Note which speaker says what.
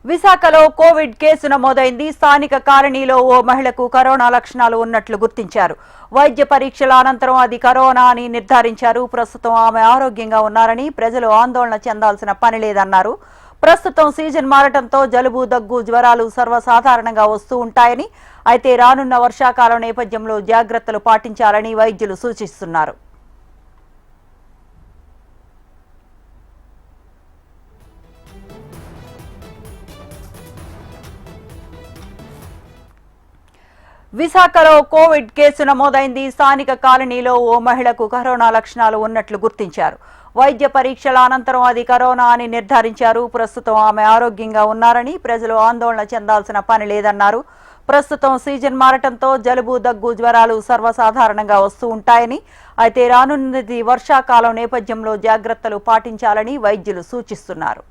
Speaker 1: విశాఖలో Covid case నమోదైంది. స్థానిక కాలనీలో ఓ మహిళకు కరోనా లక్షణాలు ఉన్నట్లు గుర్తించారు. వైద్య పరీక్షల అనంతరం అది కరోనా అని నిర్ధారించారు. ప్రస్తుతం ఆమె ఆరోగ్యంగా ఉన్నారని, ప్రజలు ఆందోళన చెందాల్సిన పని లేదన్నారు. ప్రస్తుతం సీజన్ మారటంతో జలుబు, దగ్గు, జ్వరాలు సర్వసాధారణంగా వస్తూ ఉంటాయని, అయితే రానున్న వర్షాకాలం నేపథ్యంలో జాగ్రత్తలు పాటించాలని వైద్యులు సూచిస్తున్నారు. విశాఖలో కోవిడ్ కేసు నమోదైంది. స్థానిక కాలనీలో ఓ మహిళకు కరోనా లక్షణాలు ఉన్నట్లు గుర్తించారు. వైద్య పరీక్షల అనంతరం అది కరోనా అని నిర్ధారించారు. ప్రస్తుతం ఆమె ఆరోగ్యంగా ఉన్నారని, ప్రజలు ఆందోళన చెందాల్సిన పని లేదన్నారు. ప్రస్తుతం సీజన్ మారటంతో జలుబు, దగ్గు, జ్వరాలు సర్వసాధారణంగా వస్తూ ఉంటాయని, అయితే రానున్నది వర్షాకాలం నేపథ్యంలో జాగ్రత్తలు పాటించాలని వైద్యులు సూచిస్తున్నారు.